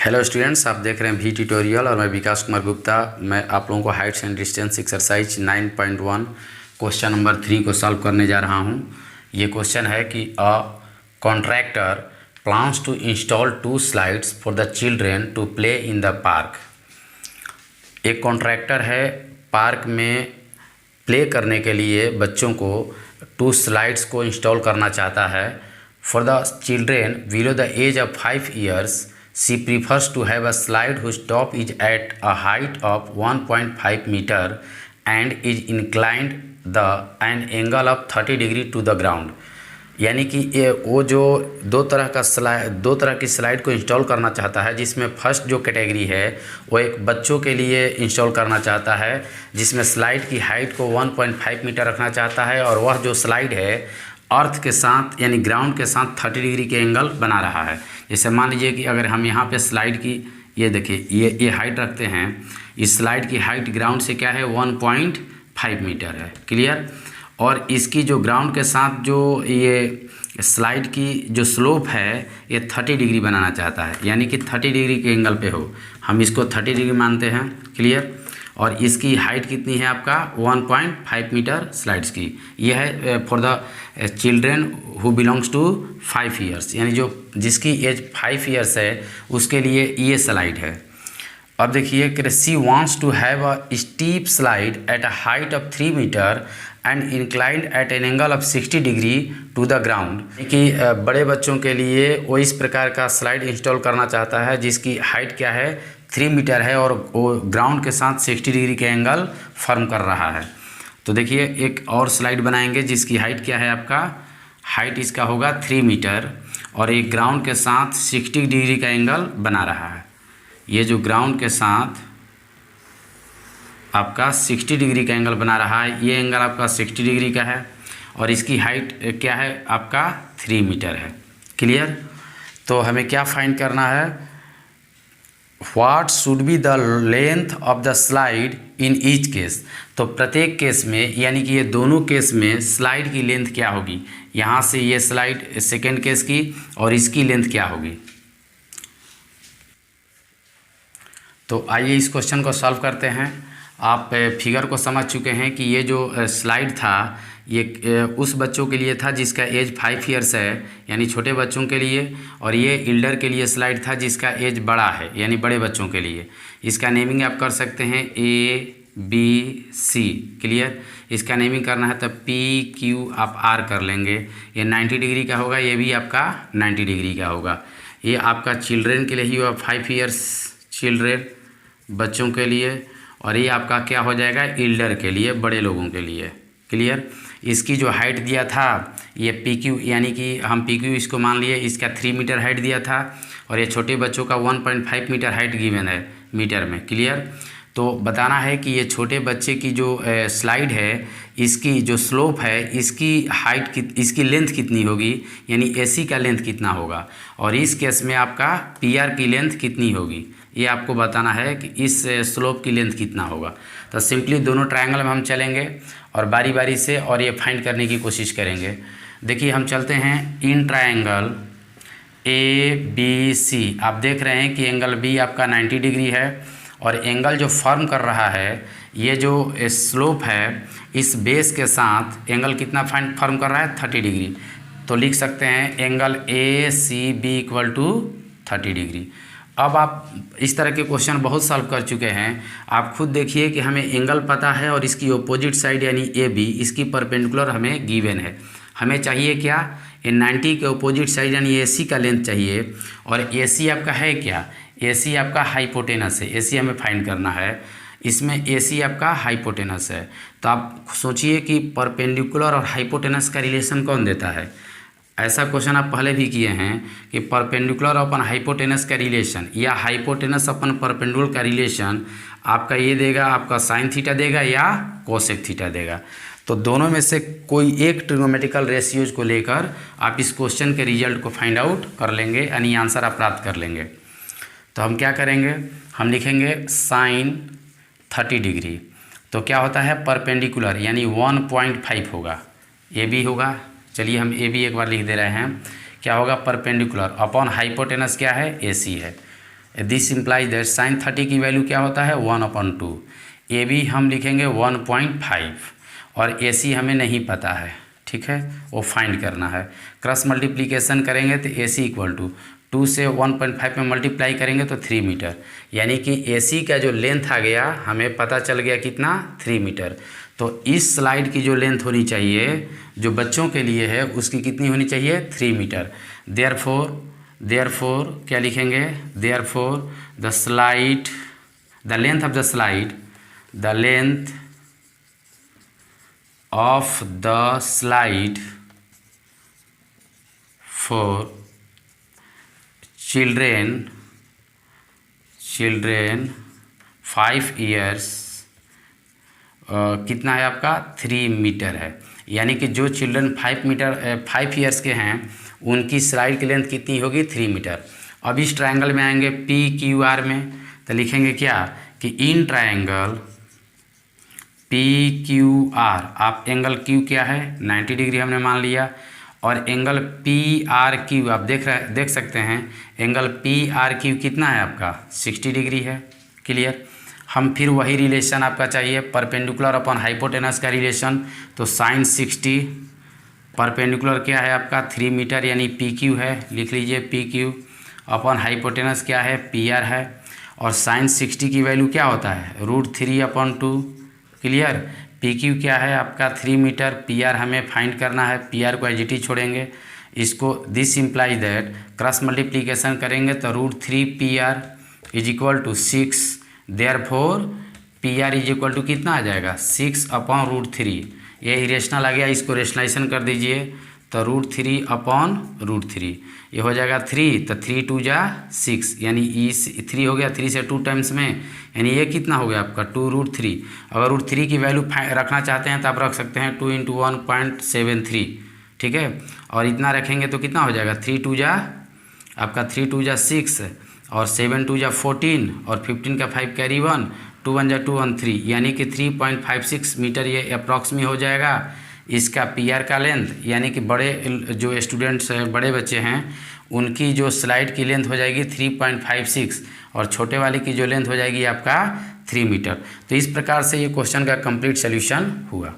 Hello students, आप देख रहे हैं भी ट्यूटोरियल और मैं विकास कुमार गुप्ता। मैं आप लोगों को Heights and distance exercise 9.1 question number 3 को सॉल्व करने जा रहा हूं। ये क्वेश्चन है कि a contractor plans to install 2 slides for the children to play in the park. एक कॉन्ट्रैक्टर है, पार्क में प्ले करने के लिए बच्चों को 2 स्लाइड्स को इंस्टॉल करना चाहता है। For the children below the age of 5 years, she prefers to have a slide whose top is at a height of 1.5 meter and is inclined the an angle of 30 degree to the ground। यानी कि ये वो जो दो तरह की slide को install करना चाहता है, जिसमें फर्स्ट जो कैटेगरी है वो एक बच्चों के लिए इंस्टॉल करना चाहता है, जिसमें स्लाइड की हाइट को 1.5 मीटर रखना चाहता है और वह जो स्लाइड है अर्थ के साथ यानी ग्राउंड के साथ 30 डिग्री के एंगल बना रहा है। जैसे मान लीजिए कि अगर हम यहाँ पे स्लाइड की ये देखिए ये हाइट रखते हैं, इस स्लाइड की हाइट ग्राउंड से क्या है 1.5 मीटर है, क्लियर। और इसकी जो ग्राउंड के साथ जो ये स्लाइड की जो स्लोप है ये 30 डिग्री बनाना चाहता है, यानी कि 30 डिग्री के एंगल पे हो। हम इसको 30 डिग्री मानते हैं, क्लियर। और इसकी हाइट कितनी है आपका 1.5 मीटर स्लाइड्स की। यह है for the children who belongs to 5 years, यानी जो जिसकी एज 5 years है उसके लिए ये स्लाइड है। अब देखिए कि she wants to have a steep slide at a height of 3 meter and inclined at an angle of 60 degree to the ground. कि बड़े बच्चों के लिए वो इस प्रकार का स्लाइड इंस्टॉल करना चाहता है जिसकी हाइट क्या है 3 मीटर है और वो ग्राउंड के साथ 60 डिग्री के एंगल फॉर्म कर रहा है। तो देखिए एक और स्लाइड बनाएंगे जिसकी हाइट क्या है, आपका हाइट इसका होगा 3 मीटर और एक ग्राउंड के साथ 60 डिग्री का एंगल बना रहा है। ये जो ग्राउंड के साथ आपका 60 डिग्री का एंगल बना रहा है, ये एंगल आपका 60 डिग्री का है और इसकी हाइट क्या है आपका 3 मीटर है, क्लियर। तो हमें क्या फाइंड करना है, what should be the length of the slide in each case. तो प्रत्येक केस में यानी कि ये दोनों केस में स्लाइड की लेंथ क्या होगी, यहाँ से ये स्लाइड सेकेंड केस की और इसकी लेंथ क्या होगी। तो आइए इस क्वेश्चन को सॉल्व करते हैं। आप फिगर को समझ चुके हैं कि ये जो स्लाइड था ये उस बच्चों के लिए था जिसका एज 5 years है, यानी छोटे बच्चों के लिए, और ये इल्डर के लिए स्लाइड था जिसका एज बड़ा है यानी बड़े बच्चों के लिए। इसका नेमिंग आप कर सकते हैं ABC, क्लियर। इसका नेमिंग करना है तब PQ आप R कर लेंगे। ये 90 डिग्री का होगा, ये भी आपका 90 डिग्री का होगा। ये आपका चिल्ड्रेन के लिए ही होगा 5 years चिल्ड्रेन बच्चों के लिए, और ये आपका क्या हो जाएगा इल्डर के लिए बड़े लोगों के लिए, क्लियर। इसकी जो हाइट दिया था ये PQ यानी कि हम PQ इसको मान लिए, इसका 3 मीटर हाइट दिया था और ये छोटे बच्चों का 1.5 मीटर हाइट गिवन है मीटर में, क्लियर। तो बताना है कि ये छोटे बच्चे की जो स्लाइड है इसकी जो स्लोप है इसकी हाइट इसकी लेंथ कितनी होगी, यानी AC का लेंथ कितना होगा, और इस केस में आपका PR की लेंथ कितनी होगी, ये आपको बताना है कि इस स्लोप की लेंथ कितना होगा। तो सिंपली दोनों ट्रायंगल में हम चलेंगे और बारी बारी से और ये फाइंड करने की कोशिश करेंगे। देखिए हम चलते हैं इन ट्रायंगल ABC। आप देख रहे हैं कि एंगल B आपका 90 डिग्री है और एंगल जो फॉर्म कर रहा है ये जो स्लोप है इस बेस के साथ एंगल कितना फॉर्म कर रहा है 30 डिग्री। तो लिख सकते हैं angle ACB equal to 30 degree. अब आप इस तरह के क्वेश्चन बहुत सॉल्व कर चुके हैं, आप खुद देखिए कि हमें एंगल पता है और इसकी अपोजिट साइड यानी AB इसकी परपेंडिकुलर हमें गिवन है। हमें चाहिए क्या, ये 90 के अपोजिट साइड यानी AC का लेंथ चाहिए, और AC आपका है क्या, AC आपका हाइपोटेनस है। AC हमें फाइंड करना है, इसमें AC आपका हाइपोटेनस है। तो आप सोचिए कि परपेंडिकुलर और हाइपोटेनस का रिलेशन कौन देता है। ऐसा क्वेश्चन आप पहले भी किए हैं कि परपेंडिकुलर अपन हाइपोटेनस का रिलेशन या हाइपोटेनस अपन परपेंडिकुलर का रिलेशन आपका ये देगा, आपका साइन थीटा देगा या कोसेक थीटा देगा। तो दोनों में से कोई एक ट्रिग्नोमेट्रिकल रेशियोज को लेकर आप इस क्वेश्चन के रिजल्ट को फाइंड आउट कर लेंगे, यानी आंसर आप प्राप्त कर लेंगे। तो हम क्या करेंगे, हम लिखेंगे साइन 30 डिग्री। तो क्या होता है परपेंडिकुलर यानी 1.5 होगा, AB होगा। चलिए हम AB एक बार लिख दे रहे हैं, क्या होगा परपेंडिकुलर अपॉन हाइपोटेनस क्या है AC है। दिस इम्प्लाइज दैट साइन 30 की वैल्यू क्या होता है 1/2। ए बी हम लिखेंगे 1.5 और ए सी हमें नहीं पता है, ठीक है, वो फाइंड करना है। क्रॉस मल्टीप्लिकेशन करेंगे तो ए सी इक्वल टू 2 से 1.5 में मल्टीप्लाई करेंगे तो 3 मीटर, यानी कि ए सी का जो लेंथ आ गया हमें पता चल गया कितना 3 मीटर। तो इस स्लाइड की जो लेंथ होनी चाहिए जो बच्चों के लिए है उसकी कितनी होनी चाहिए 3 मीटर। देयरफॉर क्या लिखेंगे, therefore the length of the slide for children 5 years कितना है आपका 3 मीटर है, यानी कि जो चिल्ड्रन 5 ईयर्स के हैं उनकी स्लाइड की लेंथ कितनी होगी 3 मीटर। अब इस ट्रायंगल में आएंगे PQR में, तो लिखेंगे क्या कि इन ट्रायंगल PQR, आप एंगल Q क्या है 90 डिग्री हमने मान लिया, और एंगल PRQ आप देख सकते हैं एंगल PRQ कितना है आपका 60 डिग्री है। क्लियर। हम फिर वही रिलेशन आपका चाहिए परपेंडिकुलर अपॉन हाइपोटेनस का रिलेशन, तो साइन 60 परपेंडिकुलर क्या है आपका 3 मीटर यानी PQ है, लिख लीजिए PQ अपॉन हाइपोटेनस क्या है PR है, और साइन 60 की वैल्यू क्या होता है √3/2। क्लियर। PQ क्या है आपका 3 मीटर, PR हमें फाइंड करना है, PR को एज इट इज छोड़ेंगे इसको। This implies that cross multiplication करेंगे तो √3PR is equal to 6। Therefore PR is equal to कितना आ जाएगा 6/√3। ये इरेशनल आ गया, इसको रेशनलाइजेशन कर दीजिए तो √3/√3 ये हो जाएगा 3, तो 3 2 जा 6 यानी 3 हो गया, 3 से 2 टाइम्स में, यानी ये कितना हो गया आपका 2√3। अगर √3 की वैल्यू रखना चाहते हैं तो आप रख सकते हैं 2 × 1.73, ठीक है, और इतना रखेंगे तो कितना हो जाएगा 3 2 जा आपका 3 2 जा 6 और 7 2 जा 14 और 15 का 5 कैरी 1, 2 1 जा 2 1 3, यानी कि 3.56 मीटर ये अप्रॉक्सीमेट हो जाएगा इसका PR का लेंथ, यानी कि बड़े जो स्टूडेंट्स हैं बड़े बच्चे हैं उनकी जो स्लाइड की लेंथ हो जाएगी 3.56 और छोटे वाले की जो लेंथ हो जाएगी आपका 3 मीटर। तो इस प्रकार से ये क्वेश्चन का कंप्लीट सॉल्यूशन हुआ।